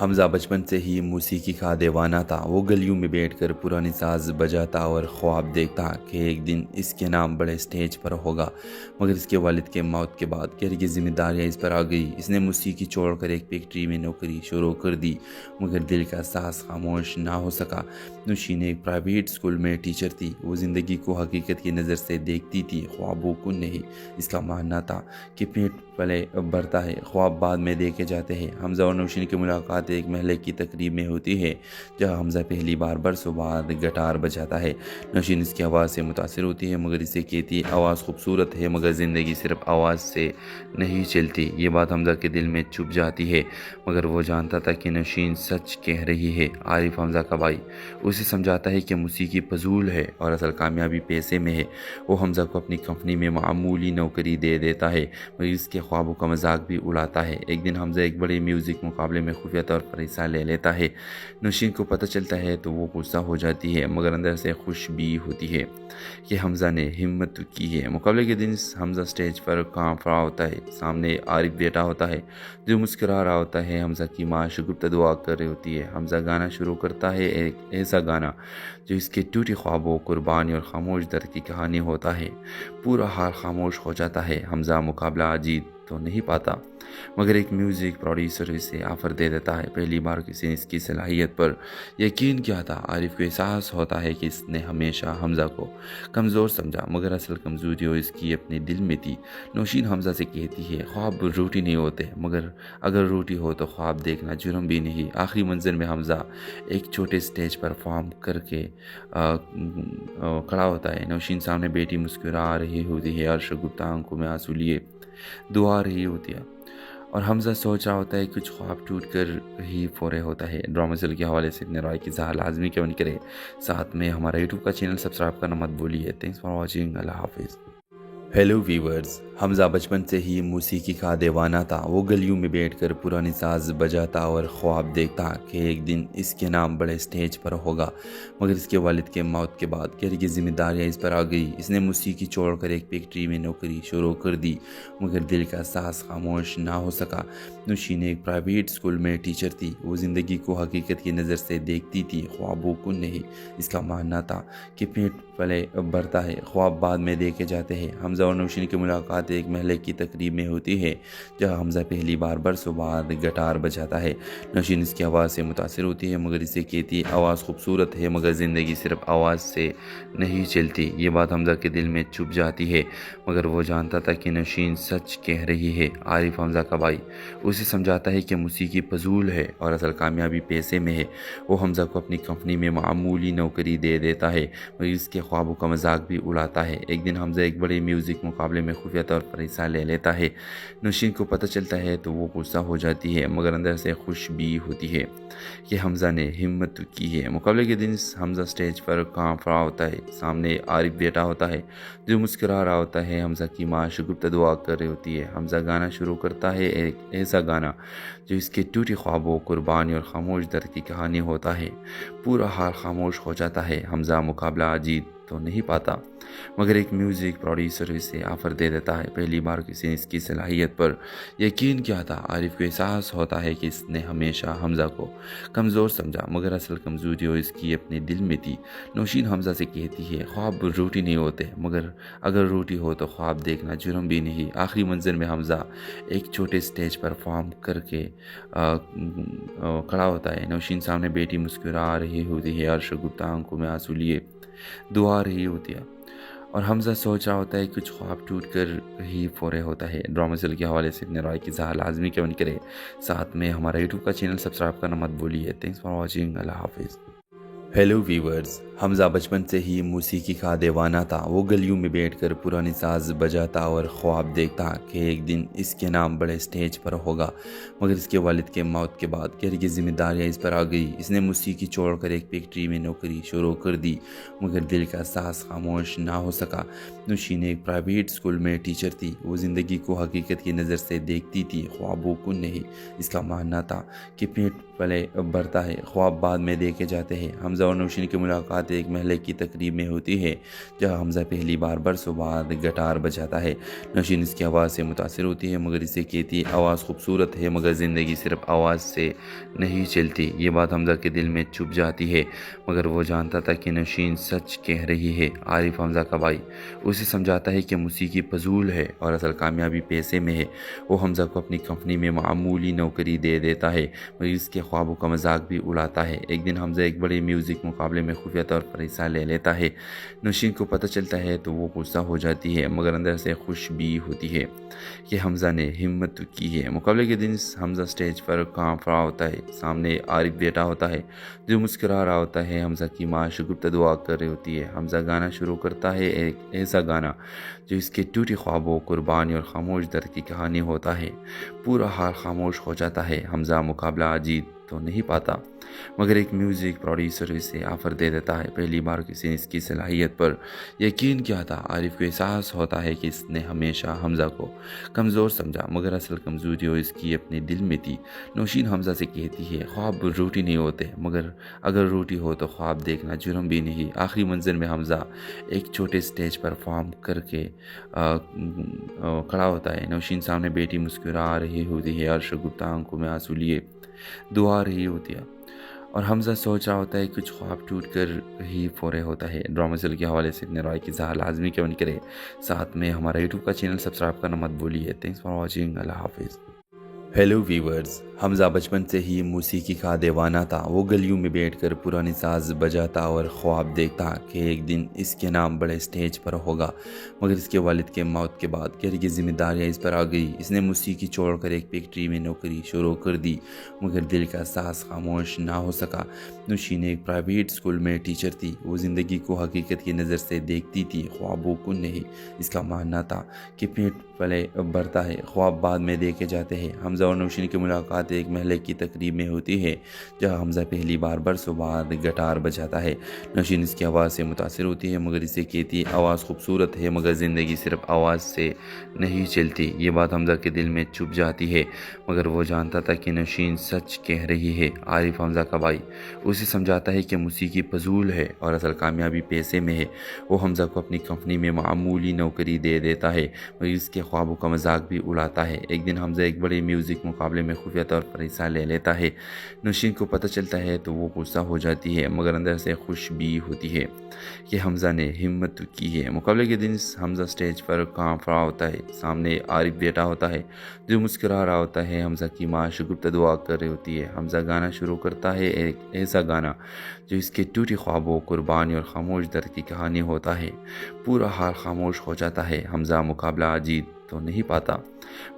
حمزہ بچپن سے ہی موسیقی کا دیوانہ تھا۔ وہ گلیوں میں بیٹھ کر پرانے ساز بجاتا اور خواب دیکھتا کہ ایک دن اس کے نام بڑے سٹیج پر ہوگا، مگر اس کے والد کے موت کے بعد گھر کی ذمہ داریاں اس پر آ گئی۔ اس نے موسیقی چھوڑ کر ایک فیکٹری میں نوکری شروع کر دی، مگر دل کا ساز خاموش نہ ہو سکا۔ نوشین ایک پرائیویٹ اسکول میں ٹیچر تھی۔ وہ زندگی کو حقیقت کی نظر سے دیکھتی تھی، خوابوں کو نہیں۔ اس کا ماننا تھا کہ پیٹ پلے بڑھتا ہے، خواب بعد میں دیکھے جاتے ہیں۔ حمزہ اور نوشین کی ملاقات ایک محلے کی تقریب میں ہوتی ہے، جہاں حمزہ پہلی بار برسوں بعد گٹار بجاتا ہے۔ نوشین اس کی آواز سے متاثر ہوتی ہے، مگر اسے کہتی ہے آواز خوبصورت ہے، مگر زندگی صرف آواز سے نہیں چلتی۔ یہ بات حمزہ کے دل میں چھپ جاتی ہے، مگر وہ جانتا تھا کہ نوشین سچ کہہ رہی ہے۔ عارف حمزہ کا بھائی اسے سمجھاتا ہے کہ موسیقی فضول ہے اور اصل کامیابی پیسے میں ہے۔ وہ حمزہ کو اپنی کمپنی میں معمولی نوکری دے دیتا ہے، مگر اس کے خوابوں کا مذاق بھی اڑاتا ہے۔ ایک دن حمزہ ایک بڑے میوزک مقابلے میں خفیہ طور پر حصہ لے لیتا ہے۔ نوشین کو پتہ چلتا ہے تو وہ غصہ ہو جاتی ہے، مگر اندر سے خوش بھی ہوتی ہے کہ حمزہ نے ہمت کی ہے۔ مقابلے کے دن حمزہ سٹیج پر کانپ رہا ہوتا ہے، سامنے عارف بیٹا ہوتا ہے جو مسکرا رہا ہوتا ہے۔ حمزہ کی ماں شگفتہ دعا کر رہی ہوتی ہے۔ حمزہ گانا شروع کرتا ہے، ایک ایسا گانا جو اس کے ٹوٹے خوابوں، قربانی اور خاموش درد کی کہانی ہوتا ہے۔ پورا حال خاموش ہو جاتا ہے۔ حمزہ مقابلہ جیت تو نہیں پاتا، مگر ایک میوزک پروڈیوسر اسے آفر دے دیتا ہے۔ پہلی بار کسی نے اس کی صلاحیت پر یقین کیا تھا۔ عارف کو احساس ہوتا ہے کہ اس نے ہمیشہ حمزہ کو کمزور سمجھا، مگر اصل کمزوری وہ اس کی اپنے دل میں تھی۔ نوشین حمزہ سے کہتی ہے خواب روٹی نہیں ہوتے، مگر اگر روٹی ہو تو خواب دیکھنا جرم بھی نہیں۔ آخری منظر میں حمزہ ایک چھوٹے سٹیج پر پرفارم کر کے کھڑا ہوتا ہے۔ نوشین سامنے بیٹی مسکرا رہی ہوتی ہے اور شگفتہ آنکھوں میں آنسو لیے دعا رہی ہوتی ہے، اور حمزہ سوچ رہا ہوتا ہے کچھ خواب ٹوٹ کر ہی فورے ہوتا ہے۔ ڈرامہ سیل کے حوالے سے اپنے رائے کی اظہار لازمی کمنٹ کرے، ساتھ میں ہمارا یوٹیوب کا چینل سبسکرائب کرنا مت بھولیے۔ تھینکس فار واچنگ، اللہ حافظ۔ ہیلو ویورز، حمزہ بچپن سے ہی موسیقی کا دیوانہ تھا۔ وہ گلیوں میں بیٹھ کر پرانے ساز بجاتا اور خواب دیکھتا کہ ایک دن اس کے نام بڑے سٹیج پر ہوگا، مگر اس کے والد کے موت کے بعد گھر کی ذمہ داریاں اس پر آ گئی۔ اس نے موسیقی چھوڑ کر ایک فیکٹری میں نوکری شروع کر دی، مگر دل کا ساز خاموش نہ ہو سکا۔ نوشین ایک پرائیویٹ اسکول میں ٹیچر تھی۔ وہ زندگی کو حقیقت کی نظر سے دیکھتی تھی، خوابوں کو نہیں۔ اس کا ماننا تھا کہ پیٹ پلے بڑھتا ہے، خواب بعد میں دیکھے جاتے ہیں۔ حمزہ اور نوشین کی ملاقات ایک محلے کی تقریب میں ہوتی ہے، جہاں حمزہ پہلی بار برسوں بعد گٹار بجاتا ہے۔ نوشین اس کی آواز سے متاثر ہوتی ہے، مگر اسے کہتی ہے آواز خوبصورت ہے، مگر زندگی صرف آواز سے نہیں چلتی۔ یہ بات حمزہ کے دل میں چھپ جاتی ہے، مگر وہ جانتا تھا کہ نوشین سچ کہہ رہی ہے۔ عارف حمزہ کا بھائی اسے سمجھاتا ہے کہ موسیقی فضول ہے اور اصل کامیابی پیسے میں ہے۔ وہ حمزہ کو اپنی کمپنی میں معمولی نوکری دے دیتا ہے، مگر اس کے خوابوں کا مذاق بھی اڑاتا ہے۔ ایک دن حمزہ ایک بڑے میوزک مقابلے میں خفیہ طور پر حصہ لے لیتا ہے۔ نوشین کو پتہ چلتا ہے تو وہ غصہ ہو جاتی ہے، مگر اندر سے خوش بھی ہوتی ہے کہ حمزہ نے ہمت کی ہے۔ مقابلے کے دن حمزہ سٹیج پر کانپ رہا ہوتا ہے، سامنے عارف بیٹا ہوتا ہے جو مسکرا رہا ہوتا ہے۔ حمزہ کی ماں شگفتہ دعا کر رہی ہوتی ہے۔ حمزہ گانا شروع کرتا ہے، ایک ایسا گانا جو اس کے ٹوٹے خوابوں، قربانی اور خاموش درد کی کہانی ہوتا ہے۔ پورا حال خاموش ہو جاتا ہے۔ حمزہ مقابلہ جیت تو نہیں پاتا، مگر ایک میوزک پروڈیوسر اسے آفر دے دیتا ہے۔ پہلی بار کسی نے اس کی صلاحیت پر یقین کیا تھا۔ عارف کو احساس ہوتا ہے کہ اس نے ہمیشہ حمزہ کو کمزور سمجھا، مگر اصل کمزوری وہ اس کی اپنے دل میں تھی۔ نوشین حمزہ سے کہتی ہے خواب روٹی نہیں ہوتے، مگر اگر روٹی ہو تو خواب دیکھنا جرم بھی نہیں۔ آخری منظر میں حمزہ ایک چھوٹے سٹیج پر پرفارم کر کے کھڑا ہوتا ہے۔ نوشین سامنے بیٹی مسکرا رہی ہوتی ہے اور شگفتہ آنکھوں میں آنسو لیے دعا رہی ہوتی ہے، اور حمزہ سوچ رہا ہوتا ہے کچھ خواب ٹوٹ کر ہی فورے ہوتا ہے۔ ڈرامہ سیل کے حوالے سے اپنے رائے کی اظہار لازمی کمنٹ کرے، ساتھ میں ہمارا یوٹیوب کا چینل سبسکرائب کرنا مت بھولیے۔ تھینکس فار واچنگ، اللہ حافظ۔ ہیلو ویورز، حمزہ بچپن سے ہی موسیقی کا دیوانہ تھا۔ وہ گلیوں میں بیٹھ کر پرانے ساز بجاتا اور خواب دیکھتا کہ ایک دن اس کے نام بڑے سٹیج پر ہوگا، مگر اس کے والد کے موت کے بعد گھر کی ذمہ داریاں اس پر آ گئی۔ اس نے موسیقی چھوڑ کر ایک فیکٹری میں نوکری شروع کر دی، مگر دل کا ساز خاموش نہ ہو سکا۔ نوشین ایک پرائیویٹ اسکول میں ٹیچر تھی۔ وہ زندگی کو حقیقت کی نظر سے دیکھتی تھی، خوابوں کو نہیں۔ اس کا ماننا تھا کہ پیٹ پلے بڑھتا ہے، خواب بعد میں دیکھے جاتے ہیں۔ حمزہ اور نوشین کی ملاقات ایک محلے کی تقریب میں ہوتی ہے جہاں حمزہ پہلی بار برسوں بعد گٹار بجاتا ہے۔ نوشین اس کی آواز سے متاثر ہوتی ہے مگر اسے کہتی ہے آواز خوبصورت ہے مگر زندگی صرف آواز سے نہیں چلتی۔ یہ بات حمزہ کے دل میں چھپ جاتی ہے مگر وہ جانتا تھا کہ نوشین سچ کہہ رہی ہے۔ عارف حمزہ کا بھائی اسے سمجھاتا ہے کہ موسیقی فضول ہے اور اصل کامیابی پیسے میں ہے۔ وہ حمزہ کو اپنی کمپنی میں معمولی نوکری دے دیتا ہے مگر اس کے خوابوں کا مذاق بھی اڑاتا ہے۔ ایک دن حمزہ ایک بڑے میوزک مقابلے میں خفیہ طور پر حصہ لے لیتا ہے۔ نوشین کو پتہ چلتا ہے تو وہ غصہ ہو جاتی ہے مگر اندر سے خوش بھی ہوتی ہے کہ حمزہ نے ہمت کی ہے۔ مقابلے کے دن حمزہ سٹیج پر کانپ رہا ہوتا ہے، سامنے عارف بیٹا ہوتا ہے جو مسکرا رہا ہوتا ہے۔ حمزہ کی ماں شگفتہ دعا کر رہی ہوتی ہے۔ حمزہ گانا شروع کرتا ہے، ایک ایسا گانا جو اس کے ٹوٹے خوابوں، قربانی اور خاموش درد کی کہانی ہوتا ہے۔ پورا حال خاموش ہو جاتا ہے۔ حمزہ مقابلہ جیت تو نہیں پاتا مگر ایک میوزک پروڈیوسر اسے آفر دے دیتا ہے۔ پہلی بار کسی نے اس کی صلاحیت پر یقین کیا تھا۔ عارف کو احساس ہوتا ہے کہ اس نے ہمیشہ حمزہ کو کمزور سمجھا مگر اصل کمزوری وہ اس کی اپنے دل میں تھی۔ نوشین حمزہ سے کہتی ہے خواب روٹی نہیں ہوتے مگر اگر روٹی ہو تو خواب دیکھنا جرم بھی نہیں۔ آخری منظر میں حمزہ ایک چھوٹے سٹیج پر پرفارم کر کے کھڑا ہوتا ہے۔ نوشین سامنے بیٹی مسکرا رہی ہوتی ہے اور شگفتہ آنکھوں میں آنسو لیے دعا رہی ہوتی ہے اور حمزہ سوچ رہا ہوتا ہے کچھ خواب ٹوٹ کر ہی فورے ہوتا ہے۔ ڈرامہ سیل کے حوالے سے اپنے رائے کی اظہار لازمی کمنٹ کرے، ساتھ میں ہمارا یوٹیوب کا چینل سبسکرائب کرنا مت بھولیے۔ تھینکس فار واچنگ، اللہ حافظ۔ ہیلو ویورز، حمزہ بچپن سے ہی موسیقی کا دیوانہ تھا۔ وہ گلیوں میں بیٹھ کر پرانے ساز بجاتا اور خواب دیکھتا کہ ایک دن اس کے نام بڑے سٹیج پر ہوگا مگر اس کے والد کے موت کے بعد گھر کی ذمہ داریاں اس پر آ گئی۔ اس نے موسیقی چھوڑ کر ایک فیکٹری میں نوکری شروع کر دی مگر دل کا ساز خاموش نہ ہو سکا۔ نوشین ایک پرائیویٹ اسکول میں ٹیچر تھی۔ وہ زندگی کو حقیقت کی نظر سے دیکھتی تھی، خوابوں کو نہیں۔ اس کا ماننا تھا کہ پیٹ پلے بڑھتا ہے، خواب بعد میں دیکھے جاتے ہیں۔ حمزہ اور نوشین کی ملاقات ایک محلے کی تقریب میں ہوتی ہے جہاں حمزہ پہلی بار برسوں بعد گٹار بجاتا ہے۔ نوشین اس کی آواز سے متاثر ہوتی ہے مگر اسے کہتی ہے آواز خوبصورت ہے مگر زندگی صرف آواز سے نہیں چلتی۔ یہ بات حمزہ کے دل میں چھپ جاتی ہے مگر وہ جانتا تھا کہ نوشین سچ کہہ رہی ہے۔ عارف حمزہ کا بھائی اسے سمجھاتا ہے کہ موسیقی فضول ہے اور اصل کامیابی پیسے میں ہے۔ وہ حمزہ کو اپنی کمپنی میں معمولی نوکری دے دیتا ہے مگر اس کے خوابوں کا مذاق بھی اڑاتا ہے۔ ایک دن حمزہ ایک بڑے میوزک مقابلے میں خفیہ طور پر حصہ لے لیتا ہے۔ نوشین کو پتہ چلتا ہے تو وہ غصہ ہو جاتی ہے مگر اندر سے خوش بھی ہوتی ہے کہ حمزہ نے ہمت کی ہے۔ مقابلے کے دن حمزہ سٹیج پر کانپ رہا ہوتا ہے، سامنے عارف بیٹا ہوتا ہے جو مسکرا رہا ہوتا ہے۔ حمزہ کی ماں شگفتہ دعا کر رہی ہوتی ہے۔ حمزہ گانا شروع کرتا ہے، ایک ایسا گانا جو اس کے ٹوٹے خوابوں، قربانی اور خاموش درد کی کہانی ہوتا ہے۔ پورا حال خاموش ہو جاتا ہے۔ حمزہ مقابلہ جیت تو نہیں پاتا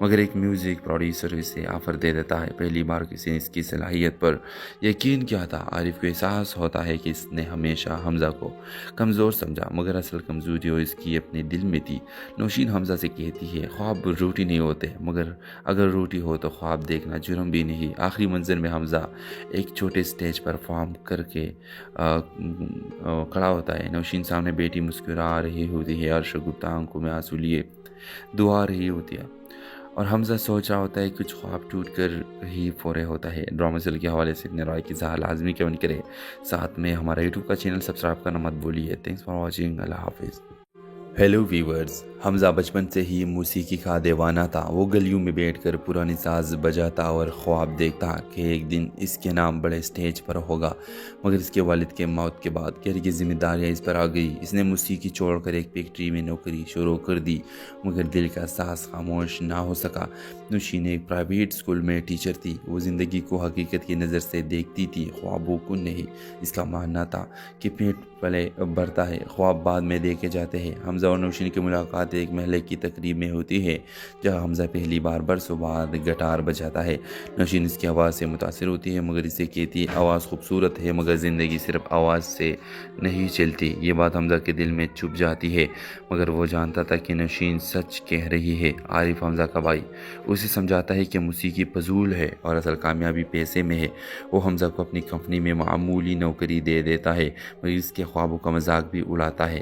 مگر ایک میوزک پروڈیوسر اسے آفر دے دیتا ہے۔ پہلی بار کسی نے اس کی صلاحیت پر یقین کیا تھا۔ عارف کو احساس ہوتا ہے کہ اس نے ہمیشہ حمزہ کو کمزور سمجھا مگر اصل کمزوری وہ اس کی اپنے دل میں تھی۔ نوشین حمزہ سے کہتی ہے خواب روٹی نہیں ہوتے مگر اگر روٹی ہو تو خواب دیکھنا جرم بھی نہیں۔ آخری منظر میں حمزہ ایک چھوٹے سٹیج پر پرفارم کر کے کھڑا ہوتا ہے۔ نوشین سامنے بیٹی مسکرا رہی ہوتی ہے اور شگفتہ آنکھوں میں آنسو لیے دعا رہی ہوتی ہے اور حمزہ سوچ رہا ہوتا ہے کچھ خواب ٹوٹ کر ہی فورے ہوتا ہے۔ ڈرامہ سیل کے حوالے سے اپنے رائے کی اظہار لازمی کمنٹ کرے، ساتھ میں ہمارا یوٹیوب کا چینل سبسکرائب کرنا مت بھولیے۔ تھینکس فار واچنگ، اللہ حافظ۔ ہیلو ویورز، حمزہ بچپن سے ہی موسیقی کا دیوانہ تھا۔ وہ گلیوں میں بیٹھ کر پرانے ساز بجاتا اور خواب دیکھتا کہ ایک دن اس کے نام بڑے سٹیج پر ہوگا مگر اس کے والد کے موت کے بعد گھر کی ذمہ داریاں اس پر آ گئی۔ اس نے موسیقی چھوڑ کر ایک فیکٹری میں نوکری شروع کر دی مگر دل کا ساز خاموش نہ ہو سکا۔ نوشین ایک پرائیویٹ اسکول میں ٹیچر تھی۔ وہ زندگی کو حقیقت کی نظر سے دیکھتی تھی، خوابوں کو نہیں۔ اس کا ماننا تھا کہ پیٹ پلے بڑھتا ہے، خواب بعد میں دیکھے جاتے ہیں۔ حمزہ اور نوشین کی ملاقات ایک محلے کی تقریب میں ہوتی ہے جہاں حمزہ پہلی بار برسوں بعد گٹار بجاتا ہے۔ نوشین اس کی آواز سے متاثر ہوتی ہے مگر اسے کہتی ہے آواز خوبصورت ہے مگر زندگی صرف آواز سے نہیں چلتی۔ یہ بات حمزہ کے دل میں چھپ جاتی ہے مگر وہ جانتا تھا کہ نوشین سچ کہہ رہی ہے۔ عارف حمزہ کا بھائی اسے سمجھاتا ہے کہ موسیقی فضول ہے اور اصل کامیابی پیسے میں ہے۔ وہ حمزہ کو اپنی کمپنی میں معمولی نوکری دے دیتا ہے مگر اس کے خوابوں کا مذاق بھی اڑاتا ہے۔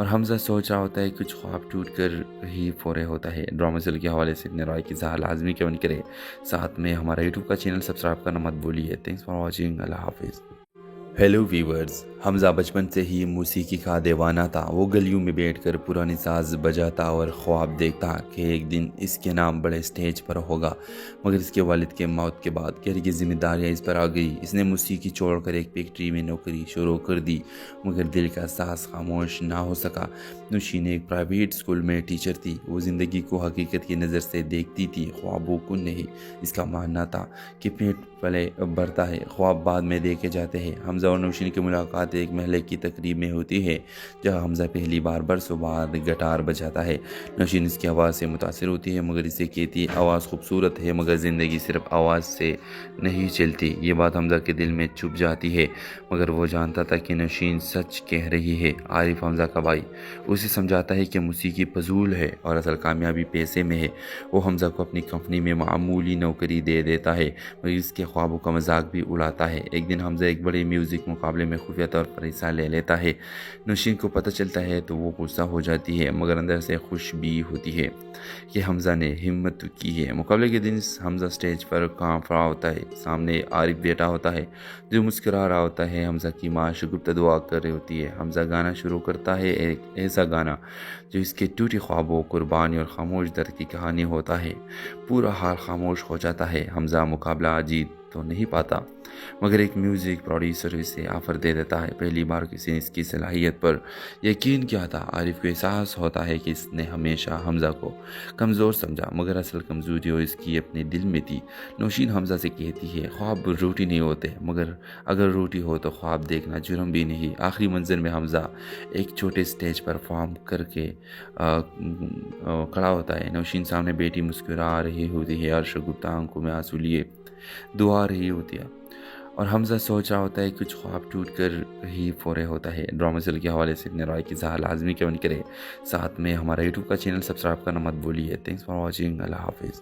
اور حمزہ سوچ رہا ہوتا ہے کچھ خواب ٹوٹ کر ہی فورے ہوتا ہے۔ ڈرامہ سیل کے حوالے سے اپنے رائے کی اظہار لازمی کمنٹ کرے، ساتھ میں ہمارا یوٹیوب کا چینل سبسکرائب کرنا مت بھولیے۔ تھینکس فار واچنگ، اللہ حافظ۔ ہیلو ویورز، حمزہ بچپن سے ہی موسیقی کا دیوانہ تھا۔ وہ گلیوں میں بیٹھ کر پرانے ساز بجاتا اور خواب دیکھتا کہ ایک دن اس کے نام بڑے سٹیج پر ہوگا، مگر اس کے والد کے موت کے بعد گھر کی ذمہ داریاں اس پر آ گئی۔ اس نے موسیقی چھوڑ کر ایک فیکٹری میں نوکری شروع کر دی، مگر دل کا ساز خاموش نہ ہو سکا۔ نوشین ایک پرائیویٹ اسکول میں ٹیچر تھی۔ وہ زندگی کو حقیقت کی نظر سے دیکھتی تھی، خوابوں کو نہیں۔ اس کا ماننا تھا کہ پیٹ پلے بھرتا ہے، خواب بعد میں دیکھے جاتے ہیں۔ حمزہ اور نوشین کی ملاقات ایک محلے کی تقریب میں ہوتی ہے، جہاں حمزہ پہلی بار برسوں بعد گٹار بجاتا ہے۔ نوشین اس کی آواز سے متاثر ہوتی ہے، مگر اسے کہتی ہے آواز خوبصورت ہے، مگر زندگی صرف آواز سے نہیں چلتی۔ یہ بات حمزہ کے دل میں چھپ جاتی ہے، مگر وہ جانتا تھا کہ نوشین سچ کہہ رہی ہے۔ عارف حمزہ کا بھائی اسے سمجھاتا ہے کہ موسیقی فضول ہے اور اصل کامیابی پیسے میں ہے۔ وہ حمزہ کو اپنی کمپنی میں معمولی نوکری دے دیتا ہے، مگر اس کے خوابوں کا مذاق بھی اڑاتا ہے۔ ایک دن حمزہ ایک بڑے میوزک مقابلے میں خفیہ طور پر حصہ لے لیتا ہے۔ نوشین کو پتہ چلتا ہے تو وہ غصہ ہو جاتی ہے، مگر اندر سے خوش بھی ہوتی ہے کہ حمزہ نے ہمت کی ہے۔ مقابلے کے دن حمزہ سٹیج پر کانپ رہا ہوتا ہے، سامنے عارف بیٹھا ہوتا ہے جو مسکرا رہا ہوتا ہے۔ حمزہ کی ماں شگفتہ دعا کر رہی ہوتی ہے۔ حمزہ گانا شروع کرتا ہے، ایک ایسا گانا جو اس کے ٹوٹے خوابوں، قربانی اور خاموش درد کی کہانی ہوتا ہے۔ پورا حال خاموش ہو جاتا ہے۔ حمزہ مقابلہ جیت تو نہیں پاتا، مگر ایک میوزک پروڈیوسر اسے آفر دے دیتا ہے۔ پہلی بار کسی نے اس کی صلاحیت پر یقین کیا تھا۔ عارف کو احساس ہوتا ہے کہ اس نے ہمیشہ حمزہ کو کمزور سمجھا، مگر اصل کمزوری اس کی اپنے دل میں تھی۔ نوشین حمزہ سے کہتی ہے خواب روٹی نہیں ہوتے، مگر اگر روٹی ہو تو خواب دیکھنا جرم بھی نہیں۔ آخری منظر میں حمزہ ایک چھوٹے سٹیج پر پرفارم کر کے کھڑا ہوتا ہے۔ نوشین سامنے بیٹی مسکرا رہی ہوتی ہے اور شگفتہ آنکھوں میں آنسو لیے دعا رہی ہوتی ہے، اور حمزہ سوچ رہا ہوتا ہے کچھ خواب ٹوٹ کر ہی فورے ہوتا ہے۔ ڈرامہ سیل کے حوالے سے اپنے رائے کی اظہار لازمی کمنٹ کرے، ساتھ میں ہمارا یوٹیوب کا چینل سبسکرائب کرنا مت بھولیے۔ تھینکس فار واچنگ، اللہ حافظ۔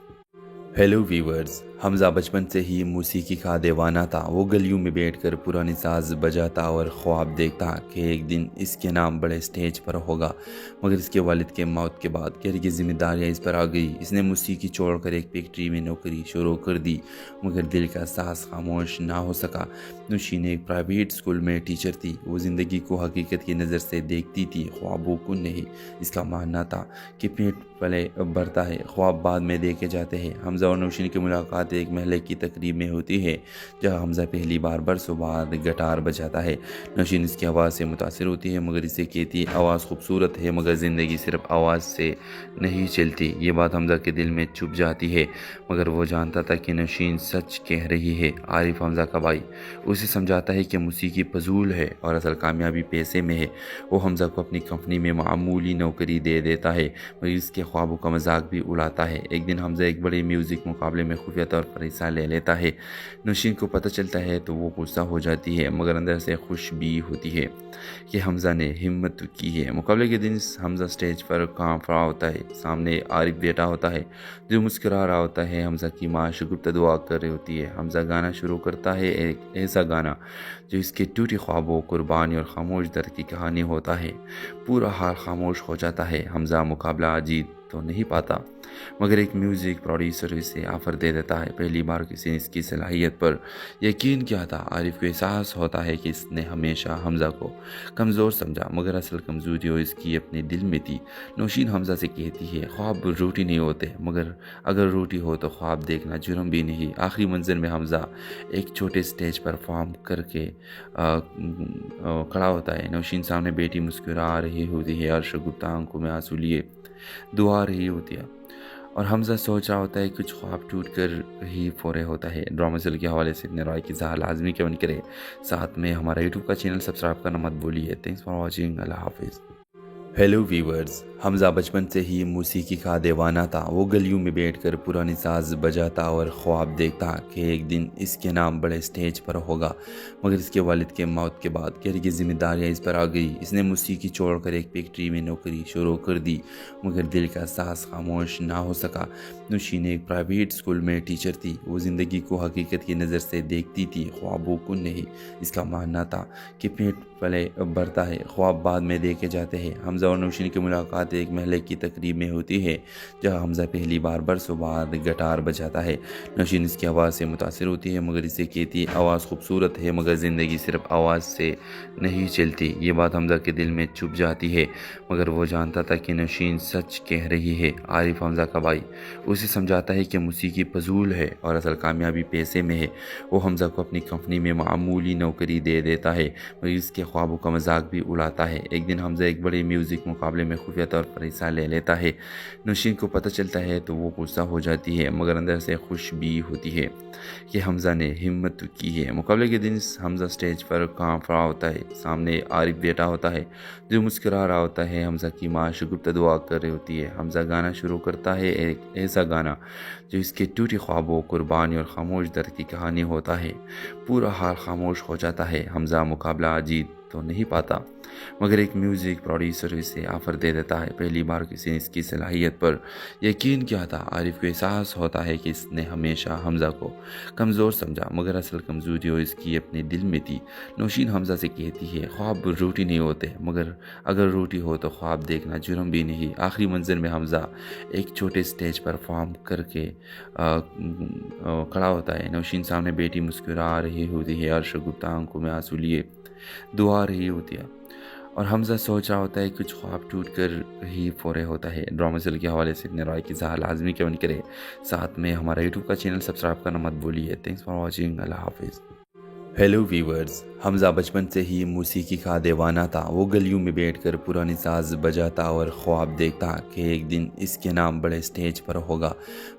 ہیلو ویورز، حمزہ بچپن سے ہی موسیقی کا دیوانہ تھا۔ وہ گلیوں میں بیٹھ کر پرانے ساز بجاتا اور خواب دیکھتا کہ ایک دن اس کے نام بڑے سٹیج پر ہوگا، مگر اس کے والد کے موت کے بعد گھر کی ذمہ داریاں اس پر آ گئی۔ اس نے موسیقی چھوڑ کر ایک فیکٹری میں نوکری شروع کر دی، مگر دل کا ساز خاموش نہ ہو سکا۔ نوشین ایک پرائیویٹ اسکول میں ٹیچر تھی۔ وہ زندگی کو حقیقت کی نظر سے دیکھتی تھی، خوابوں کو نہیں۔ اس کا ماننا تھا کہ پیٹ پلے بھرتا ہے، خواب بعد میں دیکھے جاتے ہیں۔ حمزہ اور نوشین کی ملاقات ایک محلے کی تقریب میں ہوتی ہے، جہاں حمزہ پہلی بار برسوں بعد گٹار بجاتا ہے۔ نوشین اس کی آواز سے متاثر ہوتی ہے، مگر اسے کہتی ہے آواز خوبصورت ہے، مگر زندگی صرف آواز سے نہیں چلتی۔ یہ بات حمزہ کے دل میں چھپ جاتی ہے، مگر وہ جانتا تھا کہ نوشین سچ کہہ رہی ہے۔ عارف حمزہ کا بھائی اسے سمجھاتا ہے کہ موسیقی فضول ہے اور اصل کامیابی پیسے میں ہے۔ وہ حمزہ کو اپنی کمپنی میں معمولی نوکری دے دیتا ہے، مگر اس کے خوابوں کا مذاق بھی اڑاتا ہے۔ ایک دن حمزہ ایک بڑے میوزک مقابلے میں خفیہ طور پر حصہ لے لیتا ہے۔ نوشین کو پتہ چلتا ہے تو وہ غصہ ہو جاتی ہے، مگر اندر سے خوش بھی ہوتی ہے کہ حمزہ نے ہمت کی ہے۔ مقابلے کے دن حمزہ سٹیج پر کانپ رہا ہوتا ہے، سامنے عارف بیٹھا ہوتا ہے جو مسکرا رہا ہوتا ہے۔ حمزہ کی ماں شگفتہ دعا کر رہی ہوتی ہے۔ حمزہ گانا شروع کرتا ہے، ایک ایسا گانا جو اس کے ٹوٹے خوابوں، قربانی اور خاموش درد کی کہانی ہوتا ہے۔ پورا حال خاموش ہو جاتا ہے۔ حمزہ مقابلہ جیت تو نہیں پاتا، مگر ایک میوزک پروڈیوسر اسے آفر دے دیتا ہے۔ پہلی بار کسی نے اس کی صلاحیت پر یقین کیا تھا۔ عارف کو احساس ہوتا ہے کہ اس نے ہمیشہ حمزہ کو کمزور سمجھا، مگر اصل کمزوری اس کی اپنے دل میں تھی۔ نوشین حمزہ سے کہتی ہے خواب روٹی نہیں ہوتے، مگر اگر روٹی ہو تو خواب دیکھنا جرم بھی نہیں۔ آخری منظر میں حمزہ ایک چھوٹے سٹیج پر پرفارم کر کے کھڑا ہوتا ہے۔ نوشین سامنے بیٹی مسکرا رہی ہوتی ہے اور شگفتہ آنکھوں میں آنسو لیے دعا رہی ہوتی ہے، اور حمزہ سوچ رہا ہوتا ہے کچھ خواب ٹوٹ کر ہی فورے ہوتا ہے۔ ڈرامہ سیل کے حوالے سے اپنے رائے کی اظہار لازمی کمنٹ کرے، ساتھ میں ہمارا یوٹیوب کا چینل سبسکرائب کرنا مت بھولیے۔ تھینکس فار واچنگ، اللہ حافظ۔ ہیلو ویورز، حمزہ بچپن سے ہی موسیقی کا دیوانہ تھا۔ وہ گلیوں میں بیٹھ کر پرانے ساز بجاتا اور خواب دیکھتا کہ ایک دن اس کے نام بڑے سٹیج پر ہوگا، مگر اس کے والد کے موت کے بعد گھر کی ذمہ داریاں اس پر آ گئی۔ اس نے موسیقی چھوڑ کر ایک فیکٹری میں نوکری شروع کر دی، مگر دل کا ساز خاموش نہ ہو سکا۔ نوشین ایک پرائیویٹ اسکول میں ٹیچر تھی۔ وہ زندگی کو حقیقت کی نظر سے دیکھتی تھی، خوابوں کو نہیں۔ اس کا ماننا تھا کہ پیٹ پلے بھرتا ہے، خواب بعد میں دیکھے جاتے ہیں۔ حمزہ اور نوشین کی ملاقات ایک محلے کی تقریب میں ہوتی ہے جہاں حمزہ پہلی بار برسوں بعد گٹار بجاتا ہے۔ نوشین اس کی آواز سے متاثر ہوتی ہے مگر اسے کہتی آواز خوبصورت ہے مگر زندگی صرف آواز سے نہیں چلتی۔ یہ بات حمزہ کے دل میں چھپ جاتی ہے مگر وہ جانتا تھا کہ نوشین سچ کہہ رہی ہے۔ عارف حمزہ کا بھائی اسے سمجھاتا ہے کہ موسیقی فضول ہے اور اصل کامیابی پیسے میں ہے۔ وہ حمزہ کو اپنی کمپنی میں معمولی نوکری دے دیتا ہے مگر اس کے خوابوں کا مذاق بھی اڑاتا ہے۔ ایک دن حمزہ ایک بڑے میوزک مقابلے میں خفیہ طور پر حصہ لے لیتا ہے۔ نوشین کو پتہ چلتا ہے تو وہ غصہ ہو جاتی ہے مگر اندر سے خوش بھی ہوتی ہے کہ حمزہ نے ہمت کی ہے۔ مقابلے کے دن حمزہ سٹیج پر کانپ رہا ہوتا ہے۔ سامنے عارف بیٹا ہوتا ہے جو مسکرا رہا ہوتا ہے۔ حمزہ کی ماں شگفتہ دعا کر رہی ہوتی ہے۔ حمزہ گانا شروع کرتا ہے، ایک ایسا گانا جو اس کے ٹوٹے خوابوں، قربانی اور خاموش درد کی کہانی ہوتا ہے۔ پورا حال خاموش ہو جاتا ہے۔ حمزہ مقابلہ جیت تو نہیں پاتا مگر ایک میوزک پروڈیوسر اسے آفر دے دیتا ہے۔ پہلی بار کسی نے اس کی صلاحیت پر یقین کیا تھا۔ عارف کو احساس ہوتا ہے کہ اس نے ہمیشہ حمزہ کو کمزور سمجھا مگر اصل کمزوری اس کی اپنے دل میں تھی۔ نوشین حمزہ سے کہتی ہے خواب روٹی نہیں ہوتے مگر اگر روٹی ہو تو خواب دیکھنا جرم بھی نہیں۔ آخری منظر میں حمزہ ایک چھوٹے سٹیج پر پرفارم کر کے کھڑا ہوتا ہے۔ نوشین سامنے بیٹی مسکرا رہی ہوتی ہے اور شگفتہ آنکھوں میں آنسو لیے دعا رہی ہوتی ہے اور حمزہ سوچ رہا ہوتا ہے کچھ خواب ٹوٹ کر ہی فورے ہوتا ہے۔ ڈرامہ سیل کے حوالے سے اپنے رائے کی اظہار لازمی کمنٹ کرے، ساتھ میں ہمارا یوٹیوب کا چینل سبسکرائب کرنا مت بھولیے۔ تھینکس فار واچنگ، اللہ حافظ۔ ہیلو ویورز، حمزہ بچپن سے ہی موسیقی کا دیوانہ تھا۔ وہ گلیوں میں بیٹھ کر پرانے ساز بجاتا اور خواب دیکھتا کہ ایک دن اس کے نام بڑے سٹیج پر ہوگا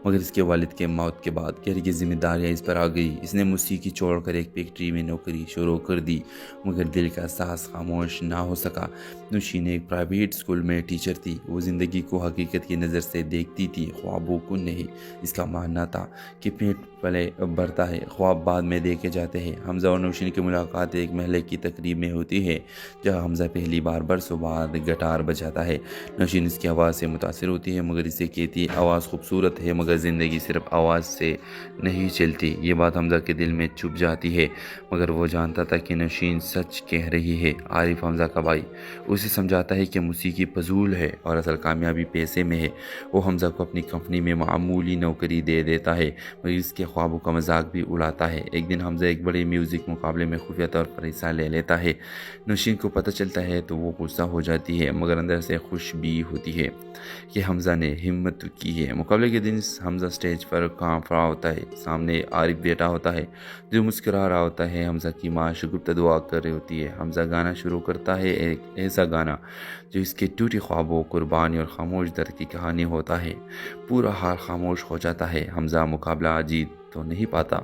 مگر اس کے والد کے موت کے بعد گھر کی ذمہ داریاں اس پر آ گئی۔ اس نے موسیقی چھوڑ کر ایک فیکٹری میں نوکری شروع کر دی مگر دل کا ساز خاموش نہ ہو سکا۔ نوشین ایک پرائیویٹ اسکول میں ٹیچر تھی۔ وہ زندگی کو حقیقت کی نظر سے دیکھتی تھی، خوابوں کو نہیں۔ اس کا ماننا تھا کہ پیٹ پلے بھرتا ہے، خواب بعد میں دیکھے جاتے ہیں۔ حمزہ اور نوشین کی ملاقات ایک محلے کی تقریب میں ہوتی ہے جہاں حمزہ پہلی بار برسوں بعد گٹار بجاتا ہے۔ نوشین اس کی آواز سے متاثر ہوتی ہے مگر اسے کہتی آواز خوبصورت ہے مگر زندگی صرف آواز سے نہیں چلتی۔ یہ بات حمزہ کے دل میں چھپ جاتی ہے مگر وہ جانتا تھا کہ نوشین سچ کہہ رہی ہے۔ عارف حمزہ کا بھائی اسے سمجھاتا ہے کہ موسیقی فضول ہے اور اصل کامیابی پیسے میں ہے۔ وہ حمزہ کو اپنی کمپنی میں معمولی نوکری دے دیتا ہے مگر اس کے خوابوں کا مذاق بھی اڑاتا ہے۔ ایک دن حمزہ ایک بڑے میوزک مقابلے میں خفیہ طور پر حصہ لے لیتا ہے۔ نوشین کو پتہ چلتا ہے تو وہ غصہ ہو جاتی ہے مگر اندر سے خوش بھی ہوتی ہے کہ حمزہ نے ہمت کی ہے۔ مقابلے کے دن حمزہ سٹیج پر کانپ رہا ہوتا ہے۔ سامنے عارف بیٹا ہوتا ہے جو مسکرا رہا ہوتا ہے۔ حمزہ کی ماں شگفتہ دعا کر رہی ہوتی ہے۔ حمزہ گانا شروع کرتا ہے، ایک ایسا گانا جو اس کے ٹوٹے خوابوں، قربانی اور خاموش درد کی کہانی ہوتا ہے۔ پورا حال خاموش ہو جاتا ہے۔ حمزہ مقابلہ جیت تو نہیں پاتا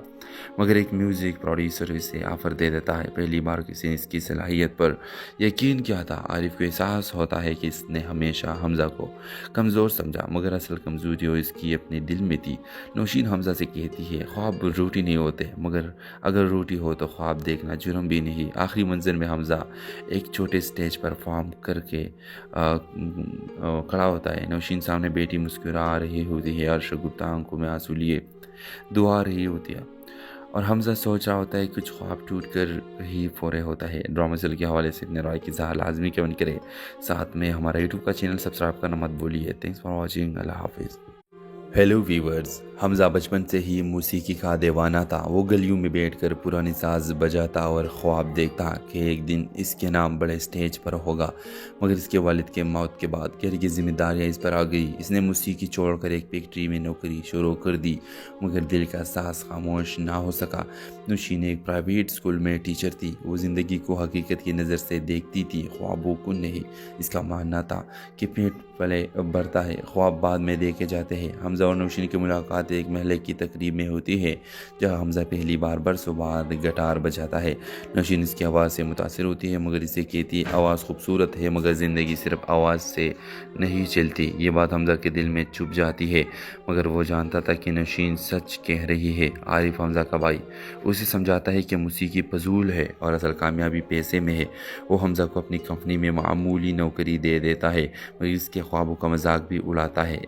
مگر ایک میوزک پروڈیوسر اسے آفر دے دیتا ہے۔ پہلی بار کسی نے اس کی صلاحیت پر یقین کیا تھا۔ عارف کو احساس ہوتا ہے کہ اس نے ہمیشہ حمزہ کو کمزور سمجھا مگر اصل کمزوری اس کی اپنے دل میں تھی۔ نوشین حمزہ سے کہتی ہے خواب روٹی نہیں ہوتے مگر اگر روٹی ہو تو خواب دیکھنا جرم بھی نہیں۔ آخری منظر میں حمزہ ایک چھوٹے سٹیج پر پرفارم کر کے کھڑا ہوتا ہے۔ نوشین سامنے بیٹی مسکرا رہی ہوتی ہے اور شگفتہ آنکھوں میں آنسو لیے دعا رہی ہوتی ہے اور حمزہ سوچ رہا ہوتا ہے کچھ خواب ٹوٹ کر ہی فورے ہوتا ہے۔ ڈرامہ سیل کے حوالے سے اپنے رائے کی اظہار لازمی کمنٹ کرے، ساتھ میں ہمارا یوٹیوب کا چینل سبسکرائب کرنا مت بھولیے۔ تھینکس فار واچنگ، اللہ حافظ۔ ہیلو ویورز، حمزہ بچپن سے ہی موسیقی کا دیوانہ تھا۔ وہ گلیوں میں بیٹھ کر پرانے ساز بجاتا اور خواب دیکھتا کہ ایک دن اس کے نام بڑے سٹیج پر ہوگا مگر اس کے والد کے موت کے بعد گھر کی ذمہ داریاں اس پر آ گئی۔ اس نے موسیقی چھوڑ کر ایک فیکٹری میں نوکری شروع کر دی مگر دل کا ساز خاموش نہ ہو سکا۔ نوشین ایک پرائیویٹ اسکول میں ٹیچر تھی۔ وہ زندگی کو حقیقت کی نظر سے دیکھتی تھی، خوابوں کو نہیں۔ اس کا ماننا تھا کہ پیٹ پلے بھرتا ہے، خواب بعد میں دیکھے جاتے ہیں۔ حمزہ اور نوشین کی ملاقات ایک محلے کی تقریب میں ہوتی ہے جہاں حمزہ پہلی بار برسوں بعد گٹار بجاتا ہے۔ نوشین اس کی آواز سے متاثر ہوتی ہے مگر اسے کہتی آواز خوبصورت ہے مگر زندگی صرف آواز سے نہیں چلتی۔ یہ بات حمزہ کے دل میں چھپ جاتی ہے مگر وہ جانتا تھا کہ نوشین سچ کہہ رہی ہے۔ عارف حمزہ کا بھائی اسے سمجھاتا ہے کہ موسیقی فضول ہے اور اصل کامیابی پیسے میں ہے۔ وہ حمزہ کو اپنی کمپنی میں معمولی نوکری دے دیتا ہے مگر اس کے خوابوں کا مذاق بھی اڑاتا ہے۔